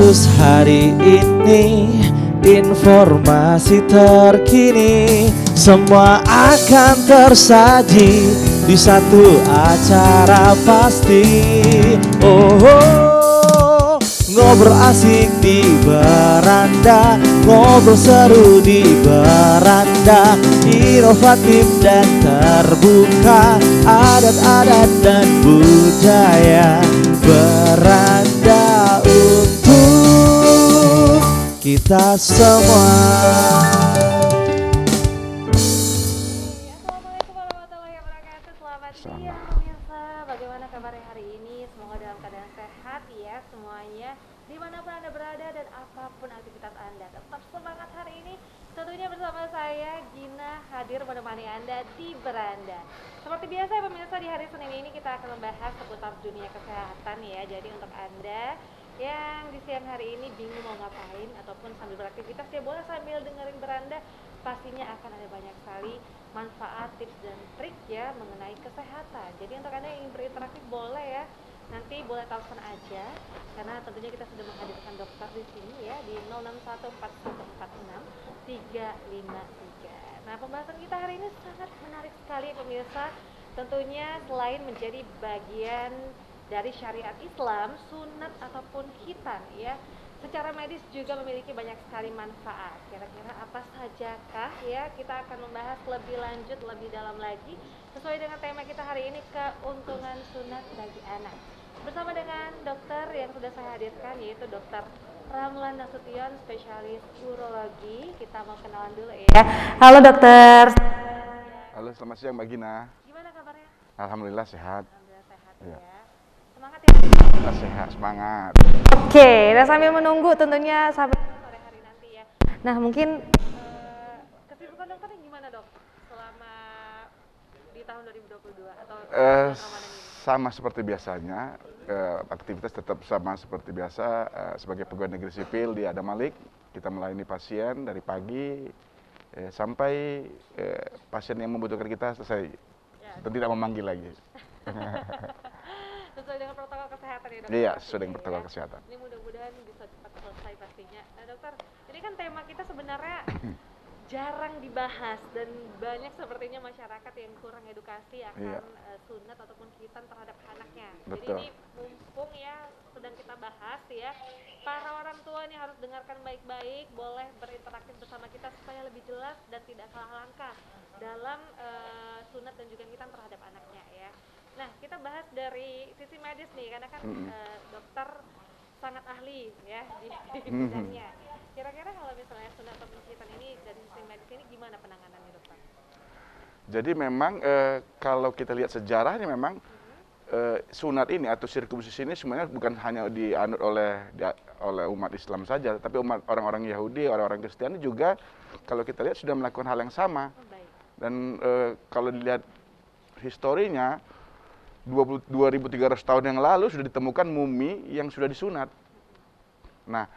status hari ini, informasi terkini, semua akan tersaji di satu acara pasti. Ngobrol asik di beranda, ngobrol seru di beranda, inovatif dan terbuka, adat-adat dan budaya, beranda untuk kita semua. Assalamualaikum warahmatullahi wabarakatuh. Selamat siang pemirsa. Bagaimana kabarnya hari ini? Semoga dalam keadaan sehat ya semuanya. Dimanapun Anda berada dan apapun aktivitas Anda, tetap semangat hari ini. Tentunya bersama saya Gina hadir menemani Anda di beranda. Seperti biasa ya pemirsa, di hari Senin ini kita akan membahas seputar dunia kesehatan ya. Jadi untuk Anda yang di siang hari ini bingung mau ngapain ataupun sambil beraktivitas, ya boleh sambil dengerin beranda. Pastinya akan ada banyak sekali manfaat, tips dan trik ya mengenai kesehatan. Jadi untuk Anda yang ingin berinteraksi boleh ya, nanti boleh telepon aja karena tentunya kita sudah menghadirkan dokter di sini ya di 0614144353. Nah, pembahasan kita hari ini sangat menarik sekali pemirsa. Tentunya selain menjadi bagian dari syariat Islam, sunat ataupun khitan ya, secara medis juga memiliki banyak sekali manfaat. Kira-kira apa sajakah ya? Kita akan membahas lebih lanjut, lebih dalam lagi sesuai dengan tema kita hari ini, keuntungan sunat bagi anak. Bersama dengan dokter yang sudah saya hadirkan, yaitu Dr. Ramlan Nasution, spesialis urologi. Kita mau kenalan dulu ya. Halo dokter. Halo, selamat siang Mbak Gina. Gimana kabarnya? Alhamdulillah sehat. Alhamdulillah sehat Ya. ya. Semangat ya. Sehat, semangat. Oke, nah sambil menunggu tentunya sampai sore hari nanti ya. Nah mungkin kesibukan dokternya gimana dok selama di tahun 2022 atau Ramadan ini? Sama seperti biasanya, aktivitas tetap sama seperti biasa. Sebagai pegawai negeri sipil di Adam Malik, kita melayani pasien dari pagi sampai pasien yang membutuhkan kita selesai dan tidak memanggil lagi. Sesuai dengan protokol kesehatan ya dokter? Iya, sesuai dengan protokol kesehatan. Ini mudah-mudahan bisa cepat selesai pastinya. Nah dokter, ini kan tema kita sebenarnya jarang dibahas dan banyak sepertinya masyarakat yang kurang edukasi akan sunat ataupun khitan terhadap anaknya. Betul. Jadi ini mumpung ya sedang kita bahas ya, para orang tua ini harus dengarkan baik-baik, boleh berinteraksi bersama kita supaya lebih jelas dan tidak salah langkah dalam sunat dan juga khitan terhadap anaknya ya. Nah, kita bahas dari sisi medis nih, karena kan dokter sangat ahli ya di bidangnya. Kira-kira kalau misalnya sunat atau khitan ini dari sisi medis ini gimana penanganannya dokter? Jadi memang kalau kita lihat sejarahnya memang sunat ini atau sirkumsisi ini sebenarnya bukan hanya dianut oleh umat Islam saja, tapi umat orang-orang Yahudi, orang-orang Kristiani juga kalau kita lihat sudah melakukan hal yang sama. Dan kalau dilihat historinya 2.300 tahun yang lalu sudah ditemukan mumi yang sudah disunat. Nah,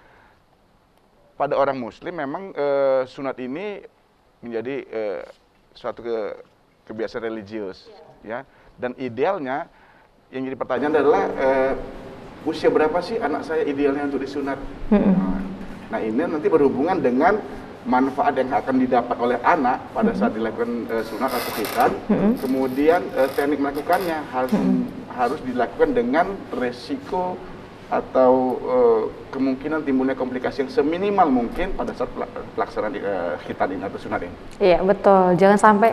pada orang Muslim memang sunat ini menjadi suatu kebiasaan religius, ya. Dan idealnya yang jadi pertanyaan adalah usia berapa sih anak saya idealnya untuk disunat? Nah, ini nanti berhubungan dengan manfaat yang akan didapat oleh anak pada saat dilakukan sunat atau khitan. Kemudian teknik melakukannya harus dilakukan dengan resiko atau kemungkinan timbulnya komplikasi yang seminimal mungkin pada saat pelaksanaan khitan ini atau sunat ini. Iya betul, jangan sampai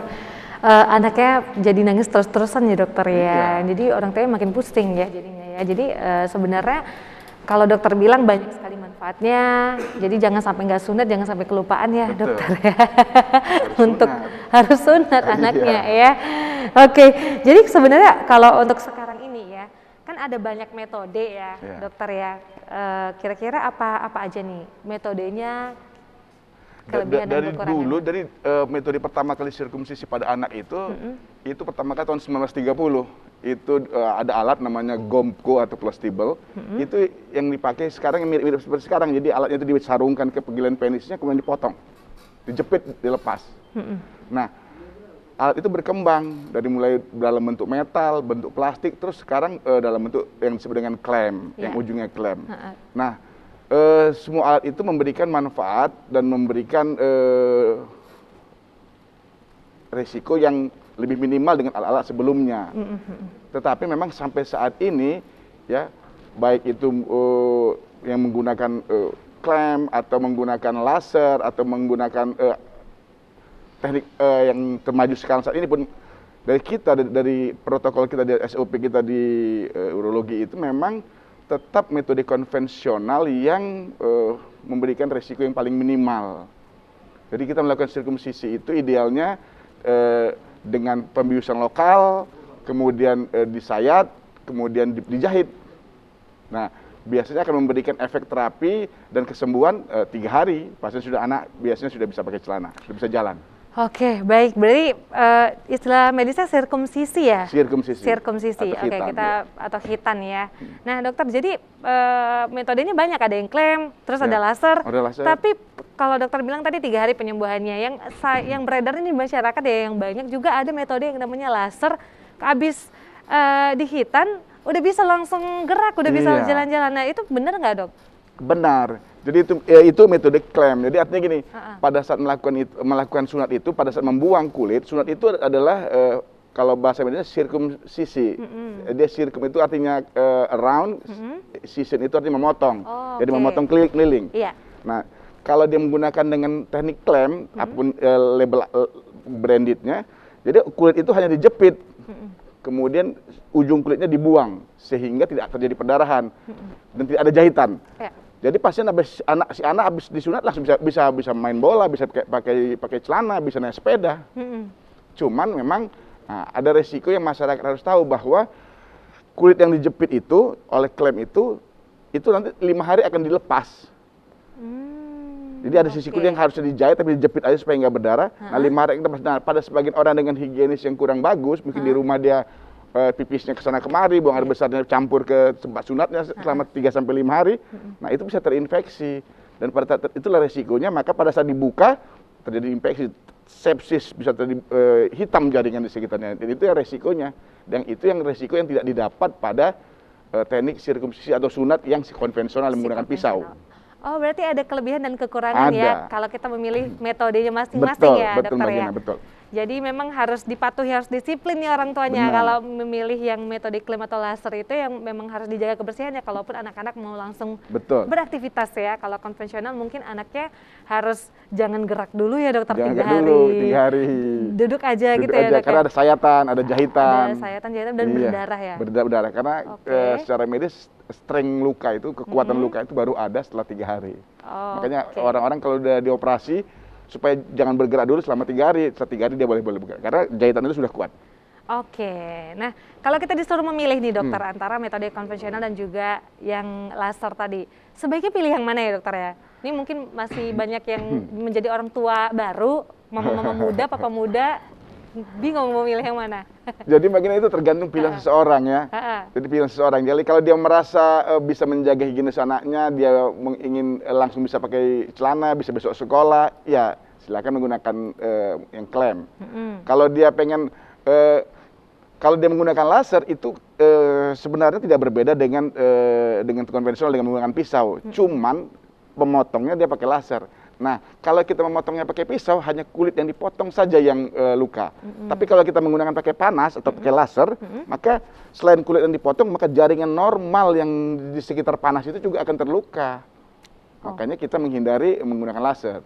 anaknya jadi nangis terus-terusan ya dokter ya. Jadi orang tuanya makin pusing ya jadinya ya. Jadi sebenarnya kalau dokter bilang banyak sekali manfaatnya, jadi jangan sampai nggak sunat, jangan sampai kelupaan ya. Betul. Dokter ya. Harus sunat anaknya ya. Oke, jadi sebenarnya kalau untuk sekarang ini ya, kan ada banyak metode ya dokter ya. Kira-kira apa aja nih metodenya? Dari dulu, dari metode pertama kali sirkumsisi pada anak itu pertama kali tahun 1930. Itu ada alat namanya Gomco atau plastibel. Itu yang dipakai sekarang yang mirip seperti sekarang. Jadi alatnya itu disarungkan ke penggilingan penisnya, kemudian dipotong, dijepit, dilepas. Nah, alat itu berkembang dari mulai dalam bentuk metal, bentuk plastik, terus sekarang dalam bentuk yang disebut dengan klem, yang ujungnya klem. Nah, semua alat itu memberikan manfaat dan memberikan resiko yang lebih minimal dengan alat-alat sebelumnya. Tetapi memang sampai saat ini ya, baik itu yang menggunakan klem atau menggunakan laser atau menggunakan teknik yang termaju sekarang saat ini pun, dari kita, dari protokol kita, dari SOP kita di urologi itu memang tetap metode konvensional yang memberikan resiko yang paling minimal. Jadi kita melakukan sirkumsisi itu idealnya dengan pembiusan lokal, kemudian disayat, kemudian dijahit. Nah, biasanya akan memberikan efek terapi dan kesembuhan 3 hari. Pasien sudah anak biasanya sudah bisa pakai celana, sudah bisa jalan. Oke, baik. Berarti istilah medisnya sirkumsisi ya? Sirkumsisi. Sirkumsisi. Atau Oke, khitan, kita atau khitan ya. Nah, dokter, jadi metodenya banyak, ada yang klaim, terus ada laser. Ada laser. Tapi kalau dokter bilang tadi 3 hari penyembuhannya, yang beredar ini di masyarakat ya yang banyak juga ada metode yang namanya laser. Habis dihitan, udah bisa langsung gerak, udah bisa jalan-jalan. Nah, itu benar nggak, Dok? Benar. Jadi itu metode klaim. Jadi artinya gini, pada saat melakukan sunat itu, pada saat membuang kulit, sunat itu adalah kalau bahasa medisnya sirkumsisi. Dia sirkum itu artinya around, sisin itu artinya memotong. Jadi memotong keliling. Iya. Nah, kalau dia menggunakan dengan teknik klaim, apapun label brandednya, jadi kulit itu hanya dijepit. Kemudian ujung kulitnya dibuang sehingga tidak terjadi perdarahan dan tidak ada jahitan. Ya. Jadi pasien si anak habis disunat langsung bisa main bola, bisa pakai celana, bisa naik sepeda. Cuman memang ada resiko yang masyarakat harus tahu bahwa kulit yang dijepit itu oleh klaim itu nanti 5 hari akan dilepas. Jadi ada sisi kulit yang harusnya dijahit tapi dijepit aja supaya nggak berdarah. Nah 5 hari kita pada sebagian orang dengan higienis yang kurang bagus, mungkin di rumah dia pipisnya ke sana kemari, buang air besarnya campur ke tempat sunatnya selama 3 sampai 5 hari. Nah, itu bisa terinfeksi. Dan pada saat itulah resikonya, maka pada saat dibuka terjadi infeksi, sepsis, bisa terjadi hitam jaringan di sekitarnya. Dan itu yang resikonya. Dan itu yang resiko yang tidak didapat pada teknik sirkumsisi atau sunat yang konvensional menggunakan pisau. Oh, berarti ada kelebihan dan kekurangan ya kalau kita memilih metodenya masing-masing ya, dokter ya. Betul. Jadi memang harus dipatuhi, harus disiplin nih orang tuanya. Kalau memilih yang metode klaim atau laser itu yang memang harus dijaga kebersihannya. Kalaupun anak-anak mau langsung beraktivitas ya. Kalau konvensional mungkin anaknya harus jangan gerak dulu ya, dokter, 3 hari. Duduk aja gitu ya, dok. Karena ada sayatan, ada jahitan. Ada sayatan, jahitan dan berdarah ya. Berdarah karena secara medis strength luka itu, kekuatan luka itu baru ada setelah 3 hari. Makanya orang-orang kalau udah dioperasi supaya jangan bergerak dulu selama 3 hari. Setelah 3 hari dia boleh bergerak karena jahitan itu sudah kuat. Oke. Nah, kalau kita disuruh memilih nih, dokter, antara metode konvensional dan juga yang laser tadi, sebaiknya pilih yang mana ya, dokter ya? Ini mungkin masih banyak yang menjadi orang tua baru, mama-mama muda, papa muda, bingung mau milih yang mana. Jadi bagian itu tergantung pilihan seseorang ya. Jadi pilihan seseorang. Jadi kalau dia merasa bisa menjaga higienis anaknya, dia ingin langsung bisa pakai celana, bisa besok sekolah, ya silakan menggunakan yang klaim. Kalau dia pengen, kalau dia menggunakan laser itu sebenarnya tidak berbeda dengan konvensional dengan menggunakan pisau. Cuman pemotongnya dia pakai laser. Nah, kalau kita memotongnya pakai pisau, hanya kulit yang dipotong saja yang luka. Tapi kalau kita menggunakan pakai panas atau pakai laser, maka selain kulit yang dipotong, maka jaringan normal yang di sekitar panas itu juga akan terluka. Makanya kita menghindari menggunakan laser.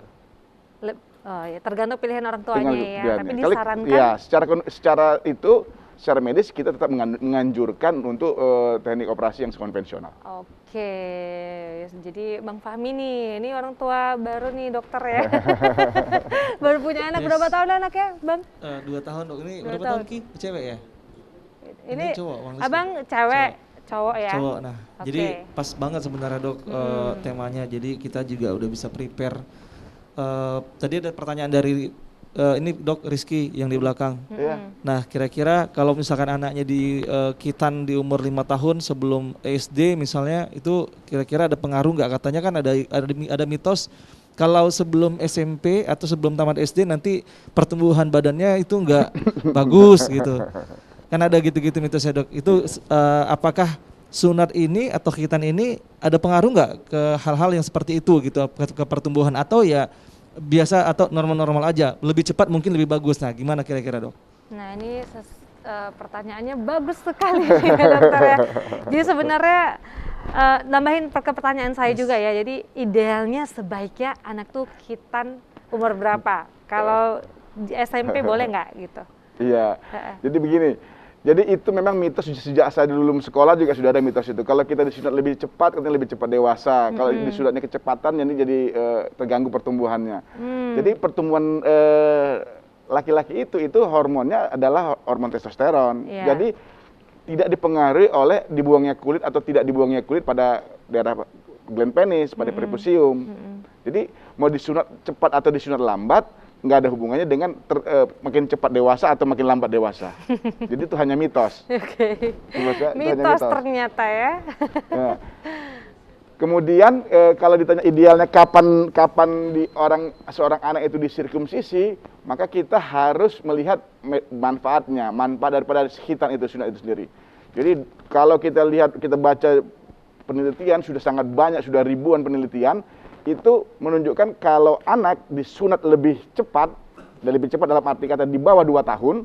Ya, tergantung pilihan orang tuanya ya. Tapi disarankan. Ya, secara medis kita tetap menganjurkan untuk teknik operasi yang konvensional. Oke, jadi Bang Fahmi nih, ini orang tua baru nih, dokter ya. Baru punya anak, berapa tahun anaknya, Bang? 2 tahun, dok. Ini berapa tahun, Ki? Cewek ya? Ini cowok, abang cewek, cowok ya? Cowok, nah. Jadi pas banget sebenarnya, dok, temanya. Jadi kita juga udah bisa prepare. Tadi ada pertanyaan dari ini Dok Rizky yang di belakang. Nah, kira-kira kalau misalkan anaknya di khitan di umur 5 tahun sebelum SD misalnya, itu kira-kira ada pengaruh nggak? Katanya kan ada mitos kalau sebelum SMP atau sebelum tamat SD nanti pertumbuhan badannya itu nggak bagus gitu. Kan ada gitu-gitu mitosnya, Dok. Itu apakah sunat ini atau khitan ini ada pengaruh nggak ke hal-hal yang seperti itu gitu, ke pertumbuhan, atau ya biasa atau normal-normal aja, lebih cepat mungkin lebih bagus. Nah gimana kira-kira dok? Nah ini pertanyaannya bagus sekali nih dokter ya. Jadi sebenarnya nambahin ke pertanyaan saya juga ya. Jadi idealnya sebaiknya anak tuh khitan umur berapa? Kalau di SMP boleh nggak gitu? Iya. Jadi begini. Jadi itu memang mitos sejak saya dulu sekolah juga sudah ada mitos itu. Kalau kita disunat lebih cepat, katanya lebih cepat dewasa. Kalau disunatnya kecepatan, jadi terganggu pertumbuhannya. Jadi pertumbuhan laki-laki itu hormonnya adalah hormon testosteron. Jadi tidak dipengaruhi oleh dibuangnya kulit atau tidak dibuangnya kulit pada daerah gland penis, pada peripusium. Jadi mau disunat cepat atau disunat lambat, nggak ada hubungannya dengan makin cepat dewasa atau makin lambat dewasa. Jadi itu hanya mitos. Oke. Mitos ternyata ya. Ya. Kemudian kalau ditanya idealnya kapan seorang anak itu disirkumsisi, maka kita harus melihat manfaat daripada khitan itu, sunat itu sendiri. Jadi kalau kita lihat, kita baca penelitian sudah sangat banyak, sudah ribuan penelitian itu menunjukkan kalau anak disunat lebih cepat, dan lebih cepat dalam arti kata di bawah 2 tahun,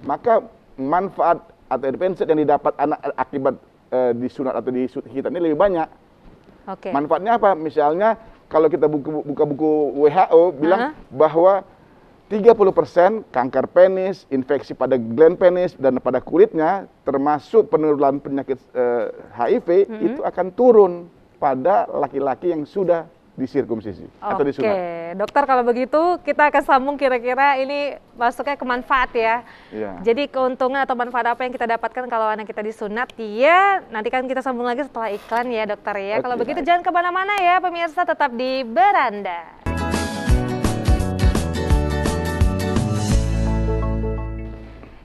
maka manfaat atau advantage yang didapat anak akibat disunat atau dikhitan ini lebih banyak. Manfaatnya apa? Misalnya kalau kita buka buku WHO bilang bahwa 30% kanker penis, infeksi pada gland penis dan pada kulitnya, termasuk penurunan penyakit HIV itu akan turun pada laki-laki yang sudah disirkumsisi atau disunat. Oke, dokter, kalau begitu kita akan sambung kira-kira ini masuknya ke manfaat ya. Jadi keuntungan atau manfaat apa yang kita dapatkan kalau anak kita disunat, ya nanti kan kita sambung lagi setelah iklan ya dokter ya. Kalau begitu jangan kemana-mana ya pemirsa, tetap di Beranda.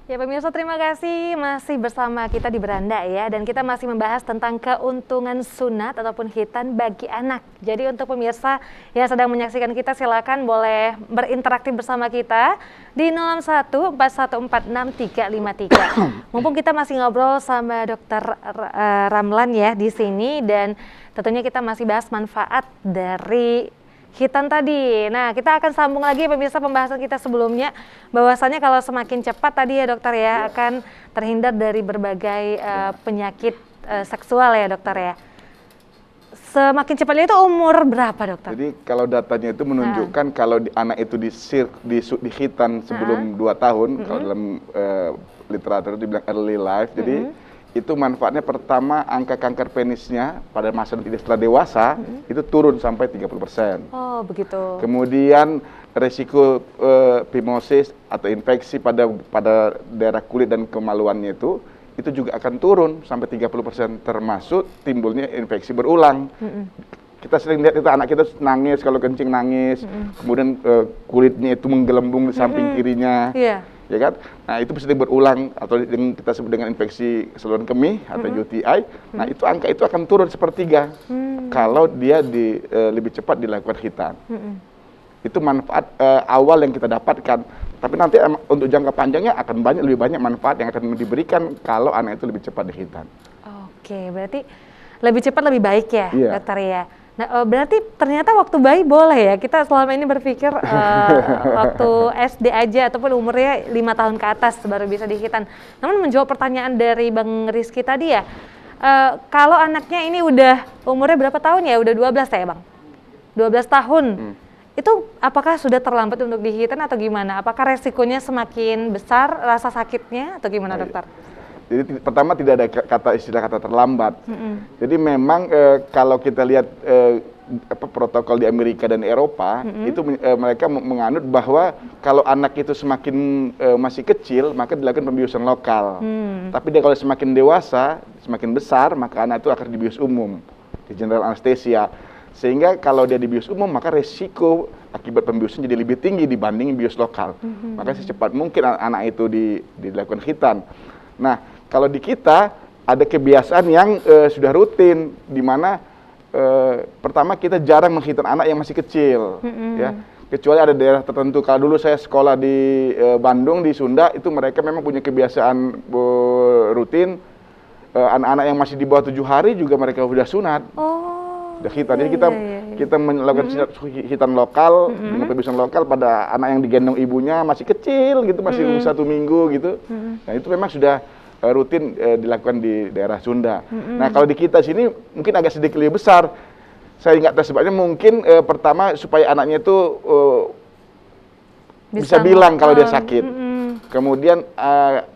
Ya pemirsa, terima kasih masih bersama kita di Beranda ya, dan kita masih membahas tentang keuntungan sunat ataupun khitan bagi anak. Jadi untuk pemirsa yang sedang menyaksikan kita, silakan boleh berinteraksi bersama kita di 014146353. Mumpung kita masih ngobrol sama Dokter Ramlan ya di sini, dan tentunya kita masih bahas manfaat dari khitan tadi. Nah, kita akan sambung lagi pemirsa pembahasan kita sebelumnya, bahwasannya kalau semakin cepat tadi ya dokter ya, akan terhindar dari berbagai penyakit seksual ya dokter ya. Semakin cepatnya itu umur berapa dokter? Jadi kalau datanya itu menunjukkan kalau anak itu dikhitan sebelum 2 tahun, kalau dalam literatur itu dibilang early life, jadi itu manfaatnya pertama angka kanker penisnya pada masa setelah dewasa itu turun sampai 30%. Oh begitu. Kemudian resiko phimosis atau infeksi pada daerah kulit dan kemaluannya itu juga akan turun sampai 30%, termasuk timbulnya infeksi berulang. Kita sering lihat itu anak kita nangis, kalau kencing nangis, kemudian kulitnya itu menggelembung di samping kirinya. Ya kan? Nah itu bisa berulang, atau yang kita sebut dengan infeksi saluran kemih atau UTI. Nah itu angka itu akan turun sepertiga kalau dia lebih cepat dilakukan khitan. Itu manfaat awal yang kita dapatkan. Tapi nanti untuk jangka panjangnya akan lebih banyak manfaat yang akan diberikan kalau anak itu lebih cepat dikhitan. Oke, berarti lebih cepat lebih baik ya, dokter ya. Nah, berarti ternyata waktu bayi boleh ya? Kita selama ini berpikir waktu SD aja ataupun umurnya 5 tahun ke atas baru bisa dikhitan. Namun menjawab pertanyaan dari Bang Rizky tadi ya, kalau anaknya ini udah umurnya berapa tahun ya? Udah 12 ya Bang? 12 tahun. Itu apakah sudah terlambat untuk dikhitan atau gimana? Apakah resikonya semakin besar rasa sakitnya atau gimana dokter? Jadi pertama tidak ada istilah kata terlambat. Jadi memang kalau kita lihat protokol di Amerika dan Eropa, itu mereka menganut bahwa kalau anak itu semakin masih kecil, maka dilakukan pembiusan lokal. Tapi dia kalau semakin dewasa, semakin besar, maka anak itu akan dibius umum di general anesthesia. Sehingga kalau dia dibius umum, maka resiko akibat pembiusan jadi lebih tinggi dibanding bius lokal. Maka secepat mungkin anak itu dilakukan khitan. Nah, kalau di kita ada kebiasaan yang sudah rutin, di mana pertama kita jarang menghitan anak yang masih kecil, ya. Kecuali ada daerah tertentu. Kalau dulu saya sekolah di Bandung, di Sunda, itu mereka memang punya kebiasaan rutin anak-anak yang masih di bawah 7 hari juga mereka sudah sunat. Udah hitan. Jadi kita melakukan hitan lokal dengan pembibisan lokal pada anak yang digendong ibunya masih kecil gitu, masih 1 minggu gitu. Nah itu memang sudah rutin dilakukan di daerah Sunda. Nah kalau di kita sini mungkin agak sedikit lebih besar. Saya nggak tahu sebabnya, mungkin pertama supaya anaknya itu bisa bilang kalau dia sakit. Kemudian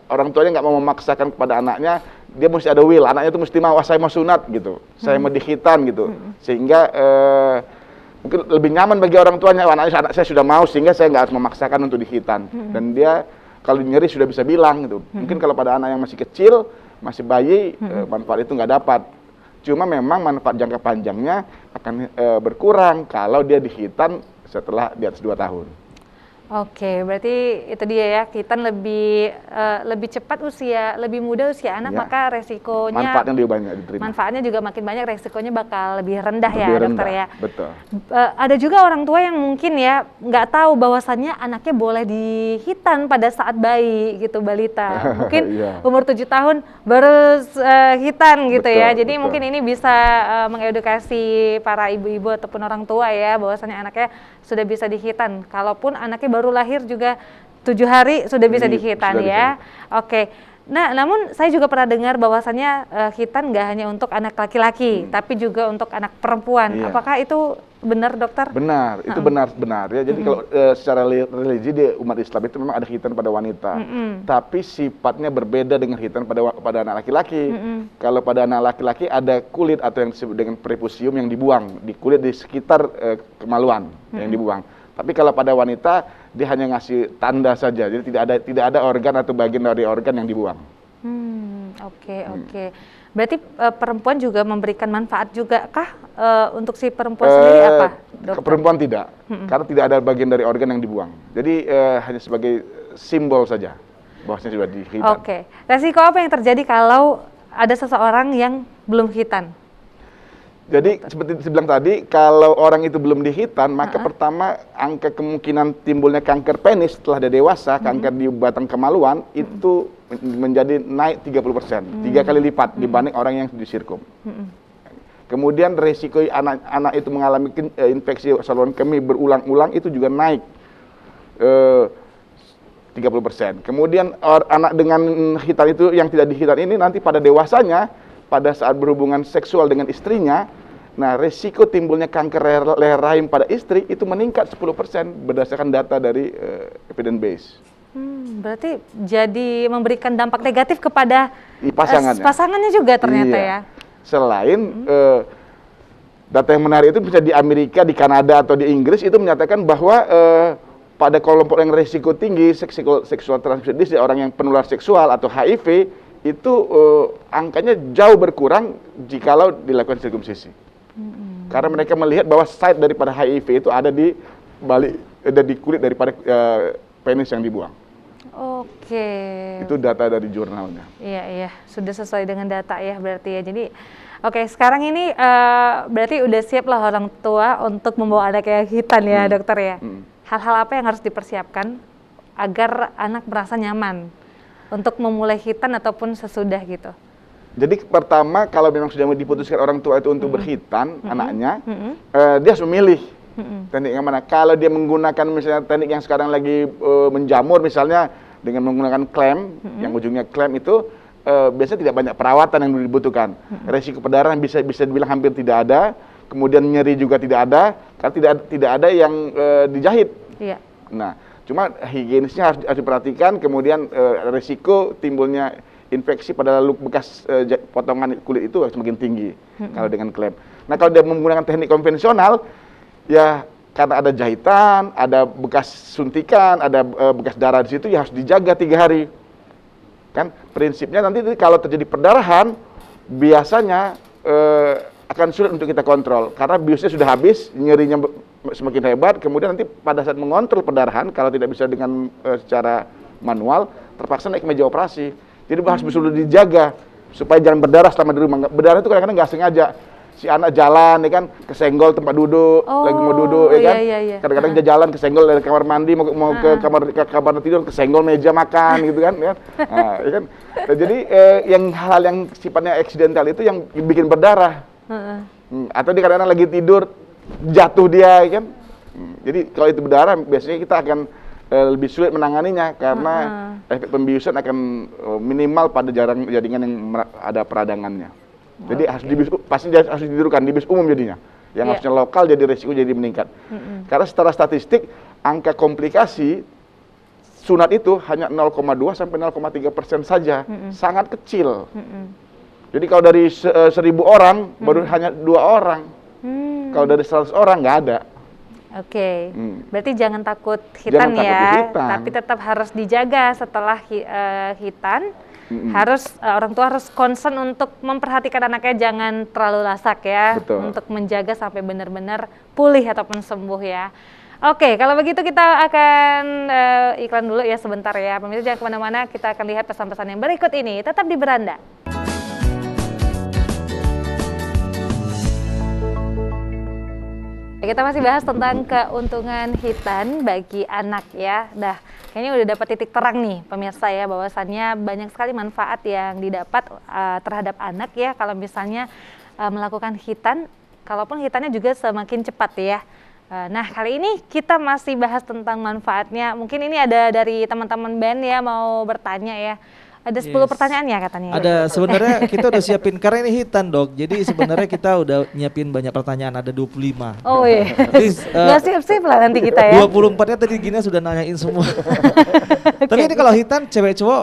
orang tuanya nggak mau memaksakan kepada anaknya, dia mesti ada will, anaknya itu mesti mau, saya mau sunat gitu, saya mau dihitan gitu, sehingga mungkin lebih nyaman bagi orang tuanya, anak saya sudah mau, sehingga saya nggak harus memaksakan untuk dihitan. Dan dia kalau nyeri sudah bisa bilang gitu. Mungkin kalau pada anak yang masih kecil, masih bayi, manfaat itu nggak dapat. Cuma memang manfaat jangka panjangnya akan berkurang kalau dia dihitan setelah di atas 2 tahun. Oke, berarti itu dia ya, hitan lebih cepat usia, lebih muda usia anak, maka resikonya manfaatnya lebih banyak diterima. Manfaatnya juga makin banyak, resikonya bakal lebih rendah ya, rendah, dokter ya. Betul. Ada juga orang tua yang mungkin ya nggak tahu bahwasannya anaknya boleh dihitan pada saat bayi gitu, balita. Mungkin umur 7 tahun baru hitan gitu ya. Jadi mungkin ini bisa mengedukasi para ibu-ibu ataupun orang tua ya, bahwasannya anaknya sudah bisa dihitan. Kalaupun anaknya baru lahir juga 7 hari sudah bisa dihitan ya. Oke. Nah, namun saya juga pernah dengar bahwasannya hitan nggak hanya untuk anak laki-laki, tapi juga untuk anak perempuan. Apakah itu benar, dokter? Benar, itu benar ya. Jadi kalau secara religi di umat Islam itu memang ada hitan pada wanita, tapi sifatnya berbeda dengan hitan pada anak laki-laki. Kalau pada anak laki-laki ada kulit atau yang disebut dengan prepusium yang dibuang di kulit di sekitar kemaluan yang dibuang. Tapi kalau pada wanita dia hanya ngasih tanda saja, jadi tidak ada organ atau bagian dari organ yang dibuang. Oke. Berarti perempuan juga memberikan manfaat juga kah untuk si perempuan sendiri apa, dokter? Perempuan tidak, karena tidak ada bagian dari organ yang dibuang. Jadi hanya sebagai simbol saja bahwasanya sudah dihitan. Oke. Resiko apa yang terjadi kalau ada seseorang yang belum hitan? Jadi seperti saya bilang tadi, kalau orang itu belum dihitan, maka pertama angka kemungkinan timbulnya kanker penis setelah dia dewasa, kanker di batang kemaluan itu menjadi naik 30%, 3 kali lipat dibanding orang yang disirkum. Kemudian resiko anak itu mengalami infeksi saluran kemih berulang-ulang itu juga naik 30%. Kemudian anak dengan hitan itu yang tidak dihitan ini nanti pada dewasanya, pada saat berhubungan seksual dengan istrinya, nah resiko timbulnya kanker leher rahim pada istri itu meningkat 10% berdasarkan data dari evidence base. Berarti jadi memberikan dampak negatif kepada pasangannya juga ternyata ya. Selain data yang menarik itu bisa di Amerika, di Kanada atau di Inggris itu menyatakan bahwa pada kelompok yang resiko tinggi seksual transmission disease, orang yang penular seksual atau HIV itu angkanya jauh berkurang jikalau dilakukan sirkumsisi. Karena mereka melihat bahwa site daripada HIV itu ada di kulit daripada penis yang dibuang. Oke. Itu data dari jurnalnya. Iya, sudah sesuai dengan data ya berarti ya. Jadi sekarang ini berarti udah siap lah orang tua untuk membawa anaknya hitan ya, dokter ya. Hal-hal apa yang harus dipersiapkan agar anak merasa nyaman untuk memulai hitan ataupun sesudah gitu? Jadi pertama, kalau memang sudah diputuskan orang tua itu untuk berhitan anaknya, dia harus memilih teknik yang mana. Kalau dia menggunakan misalnya teknik yang sekarang lagi menjamur misalnya dengan menggunakan klem, yang ujungnya klem itu biasanya tidak banyak perawatan yang dibutuhkan. Resiko perdarahan bisa dibilang hampir tidak ada, kemudian nyeri juga tidak ada, karena tidak ada yang dijahit. Nah, cuma higienisnya harus diperhatikan, kemudian resiko timbulnya infeksi pada bekas potongan kulit itu semakin tinggi kalau dengan klem. Nah, kalau dia menggunakan teknik konvensional, ya karena ada jahitan, ada bekas suntikan, ada bekas darah di situ, ya harus dijaga 3 hari. Kan prinsipnya nanti kalau terjadi perdarahan, biasanya akan sulit untuk kita kontrol karena biusnya sudah habis, nyerinya semakin hebat. Kemudian nanti pada saat mengontrol perdarahan, kalau tidak bisa dengan secara manual, terpaksa naik ke meja operasi. Jadi harus betul dijaga supaya jangan berdarah selama di rumah. Berdarah itu kadang-kadang nggak sengaja. si anak jalan, ya kan, kesenggol tempat duduk, lagi mau duduk, ya kan. Iya. Kadang-kadang dia jalan kesenggol dari kamar mandi mau ke kamar tidur, kesenggol meja makan, gitu kan, ya. Nah, ya kan. Nah, jadi yang hal yang sifatnya eksidental itu yang bikin berdarah. Atau dia kadang-kadang lagi tidur jatuh dia, ya kan. Jadi kalau itu berdarah, biasanya kita akan lebih sulit menanganinya karena efek pembiusan akan minimal pada jaringan yang ada peradangannya. Jadi pasti harus ditirukan di bis umum jadinya. Yang harusnya lokal jadi resiko jadi meningkat. Karena secara statistik angka komplikasi sunat itu hanya 0,2 sampai 0,3% saja, sangat kecil. Jadi kalau dari 1.000 orang baru hanya 2 orang. Kalau dari 100 orang nggak ada. Oke, berarti jangan takut hitan tapi tetap harus dijaga setelah hitan. Harus orang tua harus concern untuk memperhatikan anaknya jangan terlalu lasak ya. Betul. Untuk menjaga sampai benar-benar pulih ataupun sembuh ya. Oke, kalau begitu kita akan iklan dulu ya sebentar ya. Pemirsa jangan kemana-mana, kita akan lihat pesan-pesan yang berikut ini. Tetap di Beranda. Kita masih bahas tentang keuntungan hitan bagi anak ya. Nah, kayaknya udah dapat titik terang nih pemirsa ya, bahwasannya banyak sekali manfaat yang didapat terhadap anak ya kalau misalnya melakukan hitan, kalaupun hitannya juga semakin cepat ya. Nah, kali ini kita masih bahas tentang manfaatnya. Mungkin ini ada dari teman-teman band ya mau bertanya ya. Ada 10 pertanyaan ya katanya. Ada, sebenarnya kita udah siapin, karena ini hitan dok, jadi sebenarnya kita udah nyiapin banyak pertanyaan, ada 25. Oh iya, nggak siap-siap lah nanti kita ya. 24-nya tadi Gina sudah nanyain semua. Tapi ini kalau hitan cewek cowok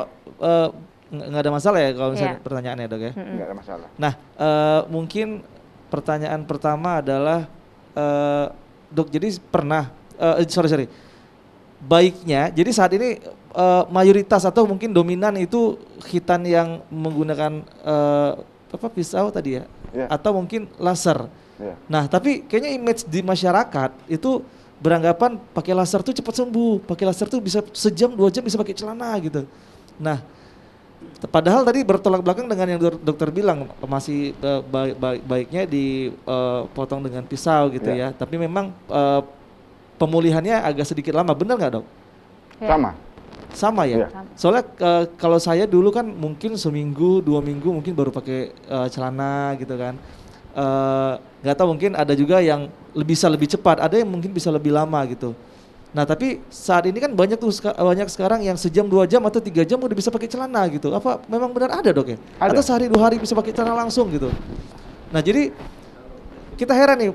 nggak ada masalah ya kalau misalnya pertanyaannya dok ya? Nggak ada masalah. Nah, mungkin pertanyaan pertama adalah, dok jadi pernah, baiknya, jadi saat ini mayoritas atau mungkin dominan itu hitan yang menggunakan pisau tadi ya, atau mungkin laser. Nah, tapi kayaknya image di masyarakat itu beranggapan pakai laser tuh cepat sembuh, pakai laser tuh bisa sejam 2 jam bisa pakai celana gitu. Nah, padahal tadi bertolak belakang dengan yang dokter bilang masih baiknya dipotong dengan pisau gitu ya. Tapi memang pemulihannya agak sedikit lama, benar nggak dok? Sama ya. Soalnya kalau saya dulu kan mungkin seminggu 2 minggu mungkin baru pakai celana gitu kan. Nggak tahu, mungkin ada juga yang bisa lebih cepat, ada yang mungkin bisa lebih lama gitu. Nah tapi saat ini kan banyak sekarang yang sejam 2 jam atau 3 jam udah bisa pakai celana gitu. Apa memang benar ada dok ya? Ada. Atau sehari 2 hari bisa pakai celana langsung gitu. Nah jadi kita heran nih,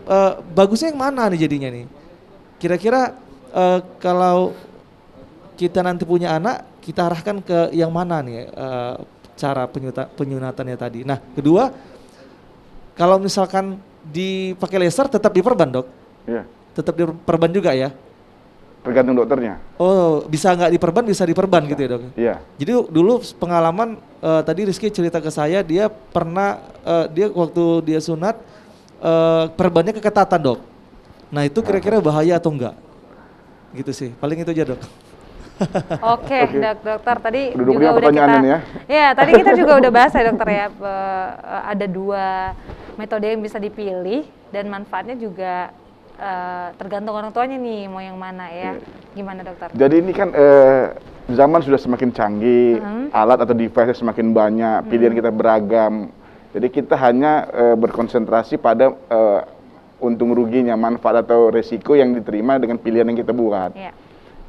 bagusnya yang mana nih jadinya nih? Kira-kira kalau kita nanti punya anak, kita arahkan ke yang mana nih cara penyunatannya tadi. Nah kedua, kalau misalkan dipakai laser tetap diperban dok? Iya. Tetap diperban juga ya? Tergantung dokternya. Oh, bisa nggak diperban, bisa diperban gitu ya dok? Iya. Jadi dulu pengalaman tadi Rizky cerita ke saya, dia pernah dia waktu dia sunat perbannya keketatan dok. Nah itu kira-kira bahaya atau enggak? Gitu sih, paling itu aja dok. Oke. Dokter tadi Duduknya juga udah kita ya. Tadi kita juga udah bahas ya dokter ya, ada 2 metode yang bisa dipilih dan manfaatnya juga tergantung orang tuanya nih mau yang mana ya. Gimana dokter? Jadi ini kan zaman sudah semakin canggih, alat atau device semakin banyak, pilihan kita beragam. Jadi kita hanya berkonsentrasi pada untung ruginya, manfaat atau resiko yang diterima dengan pilihan yang kita buat.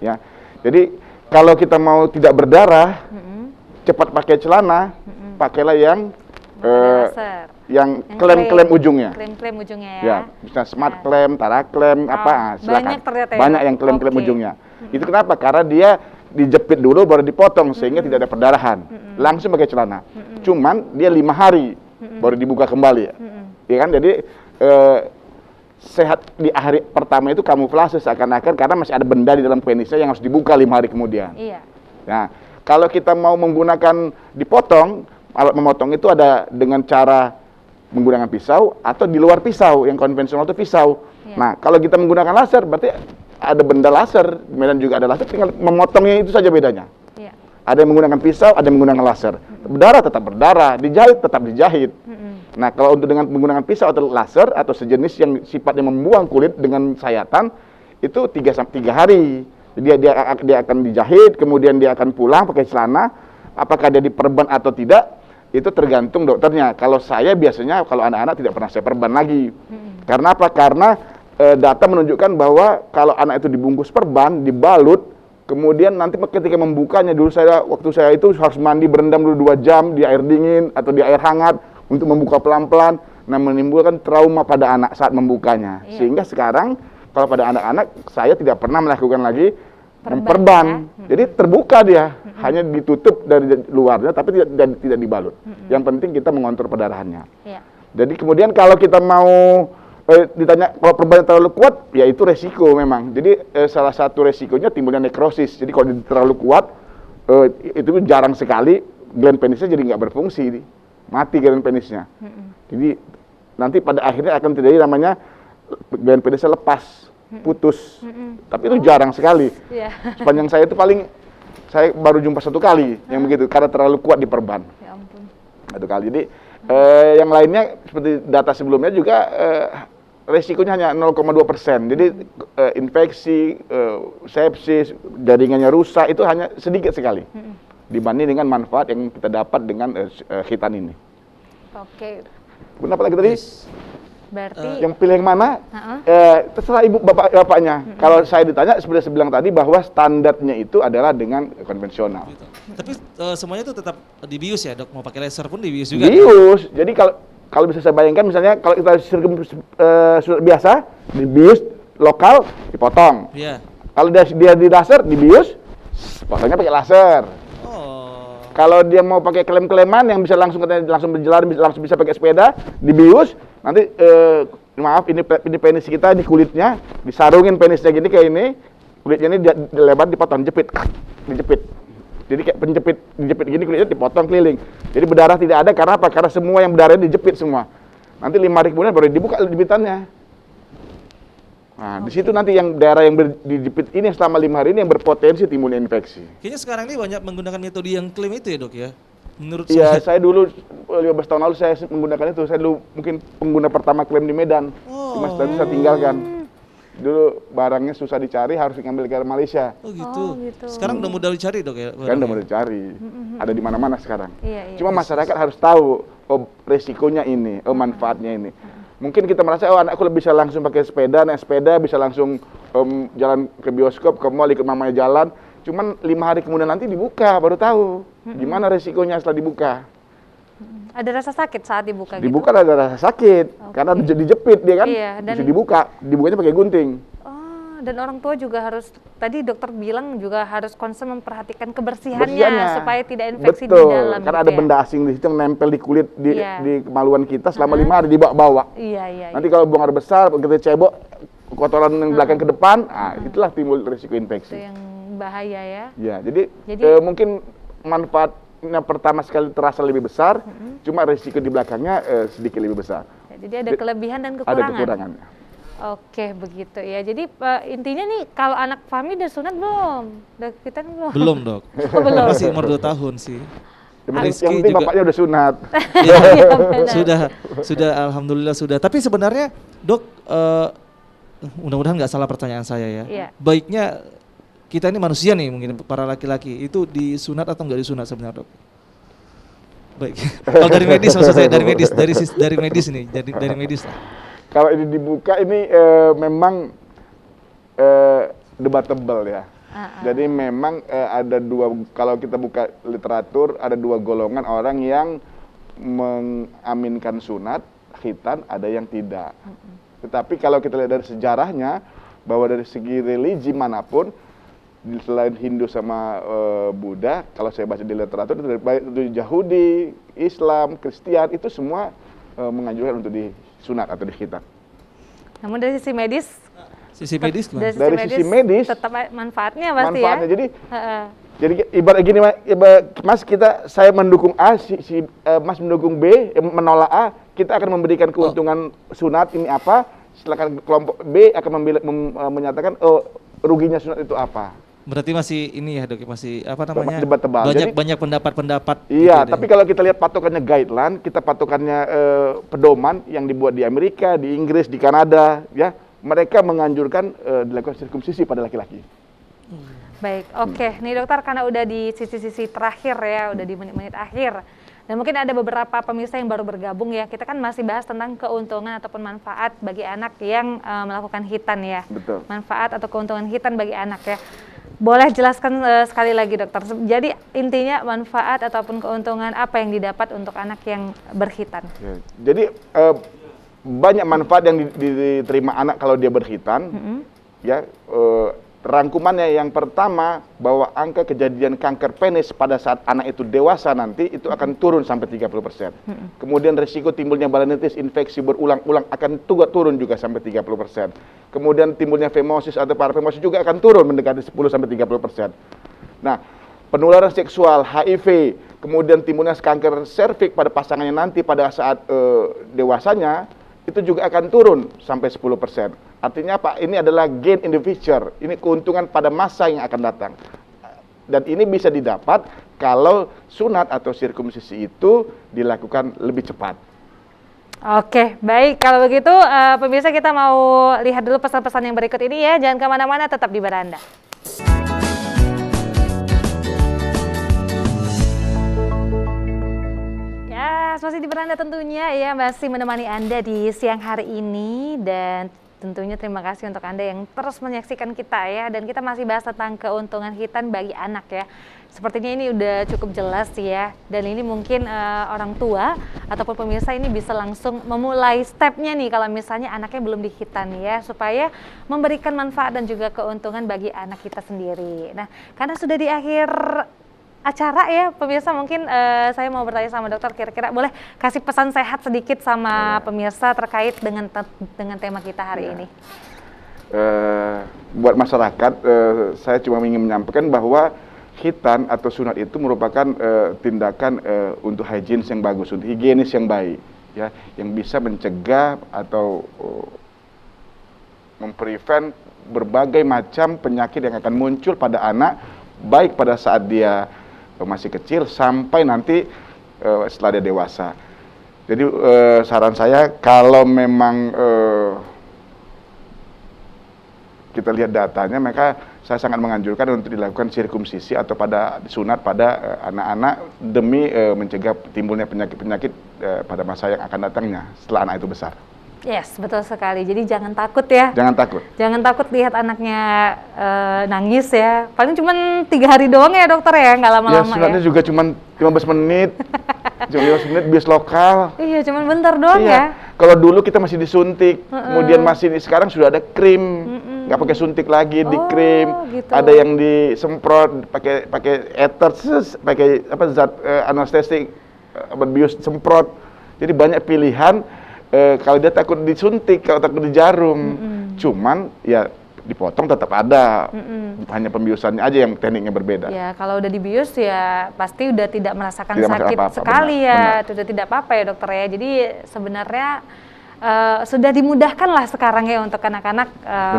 Ya. Jadi kalau kita mau tidak berdarah, cepat pakai celana, pakailah yang klem ujungnya. Klem ujungnya ya. Ya, bisa smart klem, tara klem, silakan. Banyak yang klem ujungnya. Itu kenapa? Karena dia dijepit dulu baru dipotong sehingga tidak ada perdarahan. Langsung pakai celana. Cuman dia 5 hari baru dibuka kembali. Ya kan? Jadi sehat di hari pertama itu kamuflase seakan-akan karena masih ada benda di dalam penisnya yang harus dibuka 5 hari kemudian. Iya. Nah, kalau kita mau menggunakan dipotong, alat memotong itu ada dengan cara menggunakan pisau atau di luar pisau, yang konvensional itu pisau. Nah, kalau kita menggunakan laser berarti ada benda laser, kemudian juga ada laser, tinggal memotongnya itu saja bedanya. Ada yang menggunakan pisau, ada yang menggunakan laser. Berdarah tetap berdarah, dijahit tetap dijahit. Nah, kalau untuk dengan menggunakan pisau atau laser atau sejenis yang sifatnya membuang kulit dengan sayatan itu 3 hari. Jadi dia akan dijahit, kemudian dia akan pulang pakai celana. Apakah dia diperban atau tidak itu tergantung dokternya. Kalau saya biasanya kalau anak-anak tidak pernah saya perban lagi. Karena apa? Karena data menunjukkan bahwa kalau anak itu dibungkus perban, dibalut, kemudian nanti ketika membukanya waktu saya itu harus mandi berendam dulu 2 jam di air dingin atau di air hangat untuk membuka pelan-pelan, nah menimbulkan trauma pada anak saat membukanya. Sehingga sekarang kalau pada anak-anak saya tidak pernah melakukan lagi memperban. Jadi terbuka dia, hanya ditutup dari luarnya tapi tidak dibalut. Yang penting kita mengontrol perdarahannya. Jadi kemudian kalau kita mau ditanya kalau perban terlalu kuat, ya itu resiko memang. Jadi salah satu resikonya timbulnya nekrosis. Jadi kalau terlalu kuat, itu jarang sekali gland penisnya jadi nggak berfungsi, mati gland penisnya. Jadi nanti pada akhirnya akan terjadi namanya gland penisnya lepas, putus. Tapi itu jarang sekali. Sepanjang saya itu saya baru jumpa 1 kali yang begitu karena terlalu kuat diperban. Ya ampun. 1 kali. Jadi yang lainnya seperti data sebelumnya juga resikonya hanya 0,2%. Jadi infeksi, sepsis, jaringannya rusak itu hanya sedikit sekali dibanding dengan manfaat yang kita dapat dengan khitan ini. Oke. Kenapa lagi tadi? Berarti Yang pilih yang mana? Terserah ibu bapaknya. Kalau saya ditanya seperti saya bilang tadi bahwa standarnya itu adalah dengan konvensional. Gitu. Tapi semuanya itu tetap dibius ya dok, mau pakai laser pun dibius juga? Bius, jadi kalau bisa saya bayangkan misalnya kalau kita sunat biasa, dibius lokal, dipotong. Iya. Kalau dia di laser, dibius, potongnya pakai laser. Oh. Kalau dia mau pakai klem-kleman yang bisa langsung berjalan, langsung bisa pakai sepeda, dibius, nanti maaf ini penis kita, ini kulitnya, disarungin penisnya gini kayak ini, kulitnya ini dilebar, dipotong, dijepit. Jadi kayak dijepit gini kulitnya dipotong keliling. Jadi berdarah tidak ada karena apa? Karena semua yang berdarah dijepit semua. Nanti 5 hari kemudian baru dibuka jepitannya. Nah, di situ nanti yang daerah yang dijepit ini selama 5 hari ini yang berpotensi timbulnya infeksi. Kayaknya sekarang ini banyak menggunakan metode yang klaim itu ya dok ya? Menurut Iya, saya dulu 15 tahun lalu saya menggunakan itu. Saya dulu mungkin pengguna pertama klaim di Medan. Cuma setelah itu saya tinggalkan. Dulu barangnya susah dicari, harus ngambil ke Malaysia. Oh gitu. Sekarang udah mudah dicari dok ya? Kan udah mudah dicari. Ada di mana-mana sekarang. Iya. Cuma masyarakat harus tahu, resikonya ini, manfaatnya ini. Mungkin kita merasa, anakku bisa langsung pakai sepeda, naik sepeda, bisa langsung jalan ke bioskop, ke mall, ikut mamanya jalan. Cuman 5 hari kemudian nanti dibuka, baru tahu gimana resikonya setelah dibuka. Ada rasa sakit saat dibuka gitu? Dibuka ada rasa sakit, karena dijepit dia kan, Iya, bisa dibukanya pakai gunting. Oh, dan orang tua juga harus, tadi dokter bilang juga harus concern memperhatikan kebersihannya supaya tidak infeksi di dalam. Karena gitu ada ya? benda asing di situ yang nempel di kulit, di kemaluan kita selama 5 hari dibawa-bawa. Iya. Nanti kalau buang air besar, kita cebok, kotoran yang belakang ke depan, itulah timbul risiko infeksi. Itu yang bahaya ya? Ya, jadi mungkin manfaatnya pertama sekali terasa lebih besar, cuma risiko di belakangnya sedikit lebih besar. Ya, jadi ada kelebihan dan kekurangan? Ada kekurangannya. Oke, begitu ya. Jadi intinya nih, kalau anak Fahmi udah sunat belum? Udah kita belum? Belum dok. Oh, belum. Masih umur 2 tahun sih. Yang penting bapaknya udah sunat. Iya, benar. sudah, alhamdulillah sudah. Tapi sebenarnya dok, mudah-mudahan nggak salah pertanyaan saya ya. Iya. Baiknya kita ini manusia nih, mungkin para laki-laki itu disunat atau nggak disunat sebenarnya dok? Baik. Kalau dari medis maksud saya, dari medis nih, dari medis lah. Kalau ini dibuka ini memang debatable ya. Jadi memang ada kalau kita buka literatur, ada 2 golongan orang yang mengaminkan sunat, khitan, ada yang tidak. Tetapi kalau kita lihat dari sejarahnya, bahwa dari segi religi manapun, selain Hindu sama Buddha, kalau saya baca di literatur, itu Yahudi, Islam, Kristen, itu semua menganjurkan untuk disunat atau dikhitan. Namun dari sisi medis? Sisi medis gimana? Dari sisi medis tetap manfaatnya pasti ya? Jadi ibarat gini Mas, saya mendukung A, Mas mendukung B, menolak A, kita akan memberikan keuntungan sunat ini apa, silakan kelompok B akan menyatakan ruginya sunat itu apa. Berarti masih ini ya dok, masih apa namanya? Debat-tebal. Banyak pendapat-pendapat. Iya, gitu tapi kalau kita lihat patokannya guideline, kita patokannya pedoman yang dibuat di Amerika, di Inggris, di Kanada, ya, mereka menganjurkan dilakukan sirkumsisi pada laki-laki. Baik, oke. Nih dokter, karena udah di sisi-sisi terakhir ya, udah di menit-menit akhir. Dan mungkin ada beberapa pemirsa yang baru bergabung ya. Kita kan masih bahas tentang keuntungan ataupun manfaat bagi anak yang melakukan khitan ya. Betul. Manfaat atau keuntungan khitan bagi anak ya. Boleh jelaskan sekali lagi dokter. Jadi intinya manfaat ataupun keuntungan apa yang didapat untuk anak yang berkhitan? Ya, jadi banyak manfaat yang diterima anak kalau dia berkhitan. Ya, rangkumannya yang pertama bahwa angka kejadian kanker penis pada saat anak itu dewasa nanti itu akan turun sampai 30%. Kemudian resiko timbulnya balanitis infeksi berulang-ulang akan turun juga sampai 30%. Kemudian timbulnya femosis atau parafemosis juga akan turun mendekati 10 sampai 30%. Nah, penularan seksual, HIV, kemudian timbulnya kanker serviks pada pasangannya nanti pada saat dewasanya itu juga akan turun sampai 10%. Artinya apa? Ini adalah gain in the future. Ini keuntungan pada masa yang akan datang. Dan ini bisa didapat kalau sunat atau sirkumsisi itu dilakukan lebih cepat. Oke, baik. Kalau begitu, pemirsa kita mau lihat dulu pesan-pesan yang berikut ini ya. Jangan kemana-mana, tetap di Beranda. Masih di Beranda tentunya ya, masih menemani Anda di siang hari ini, dan tentunya terima kasih untuk Anda yang terus menyaksikan kita ya. Dan kita masih bahas tentang keuntungan khitan bagi anak ya. Sepertinya ini udah cukup jelas ya, dan ini mungkin orang tua ataupun pemirsa ini bisa langsung memulai stepnya nih kalau misalnya anaknya belum dikhitan ya, supaya memberikan manfaat dan juga keuntungan bagi anak kita sendiri. Nah, karena sudah di akhir acara ya pemirsa, mungkin saya mau bertanya sama dokter, kira-kira boleh kasih pesan sehat sedikit sama pemirsa terkait dengan tema kita hari ini. Buat masyarakat, saya cuma ingin menyampaikan bahwa khitan atau sunat itu merupakan tindakan untuk higienis yang bagus, untuk higienis yang baik, ya, yang bisa mencegah atau memprevent berbagai macam penyakit yang akan muncul pada anak, baik pada saat dia masih kecil sampai nanti setelah dia dewasa. Jadi saran saya, kalau memang kita lihat datanya, maka saya sangat menganjurkan untuk dilakukan sirkumsisi atau pada sunat pada anak-anak demi mencegah timbulnya penyakit-penyakit pada masa yang akan datangnya setelah anak itu besar. Yes, betul sekali. Jadi jangan takut ya. Jangan takut. Jangan takut lihat anaknya nangis ya. Paling cuma 3 hari doang ya dokter ya, nggak lama-lama ya. Sunatnya juga cuma 15 menit. Cuma 15 menit bius lokal. Iya, cuma bentar doang ya. Kalau dulu kita masih disuntik, kemudian sekarang sudah ada krim. Nggak pakai suntik lagi, di krim. Gitu. Ada yang disemprot pakai ether, pakai zat anestesik, bius semprot. Jadi banyak pilihan. Kalau dia takut disuntik, kalau takut di jarum, cuman ya dipotong tetap ada, hanya pembiusannya aja yang tekniknya berbeda. Ya, kalau udah dibius ya pasti udah tidak merasakan tidak sakit apa-apa, sekali benar. Sudah tidak apa-apa ya dokter ya. Jadi sebenarnya sudah dimudahkan lah sekarang ya untuk anak-anak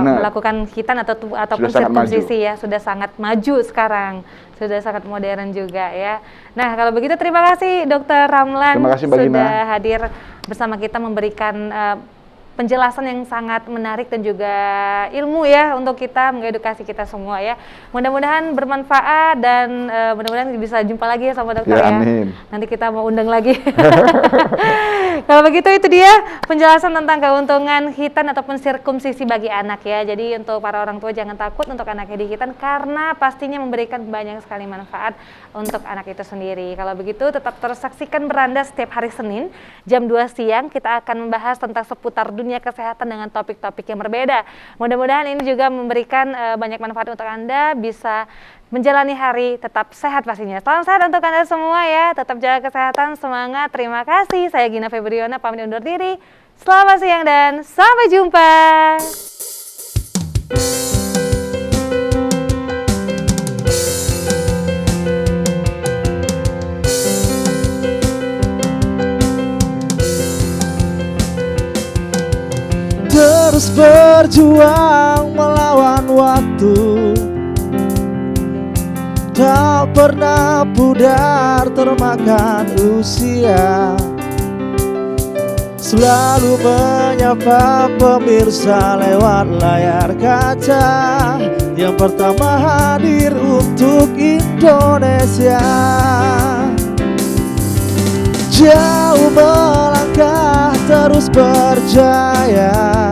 melakukan khitan ataupun sirkumsisi ya, sudah sangat maju sekarang. Sudah sangat modern juga ya. Nah, kalau begitu terima kasih Dokter Ramlan sudah hadir bersama kita memberikan penjelasan yang sangat menarik dan juga ilmu ya untuk kita, mengedukasi kita semua ya. Mudah-mudahan bermanfaat dan mudah-mudahan bisa jumpa lagi ya sama dokter ya. Amin. Nanti kita mau undang lagi. Kalau begitu itu dia penjelasan tentang keuntungan khitan ataupun sirkumsisi bagi anak ya. Jadi untuk para orang tua jangan takut untuk anaknya dikhitan karena pastinya memberikan banyak sekali manfaat untuk anak itu sendiri. Kalau begitu tetap terus saksikan Beranda setiap hari Senin jam 2 siang kita akan membahas tentang seputar dunia kesehatan dengan topik-topik yang berbeda. Mudah-mudahan ini juga memberikan banyak manfaat untuk Anda, bisa menjalani hari tetap sehat pastinya. Salam sehat untuk Anda semua ya, tetap jaga kesehatan, semangat, terima kasih. Saya Gina Febriona pamit undur diri. Selamat siang dan sampai jumpa. Terus berjuang melawan waktu, pernah pudar termakan usia, selalu menyapa pemirsa lewat layar kaca, yang pertama hadir untuk Indonesia. Jauh melangkah terus berjaya,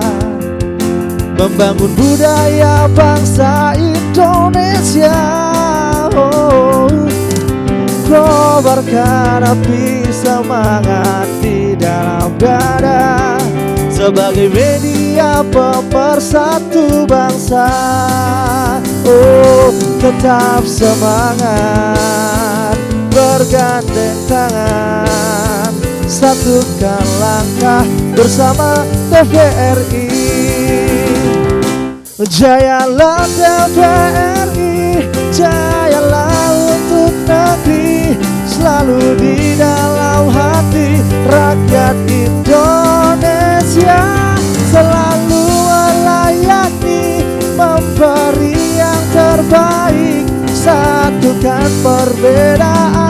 membangun budaya bangsa Indonesia. Kobarkan api semangat di dalam dada, sebagai media pemersatu bangsa. Tetap semangat, bergandeng tangan, satukan langkah bersama TVRI. Jayalah TVRI, jayalah untuk negeri, selalu di dalam hati rakyat Indonesia, selalu melayani, memberi yang terbaik, satukan perbedaan.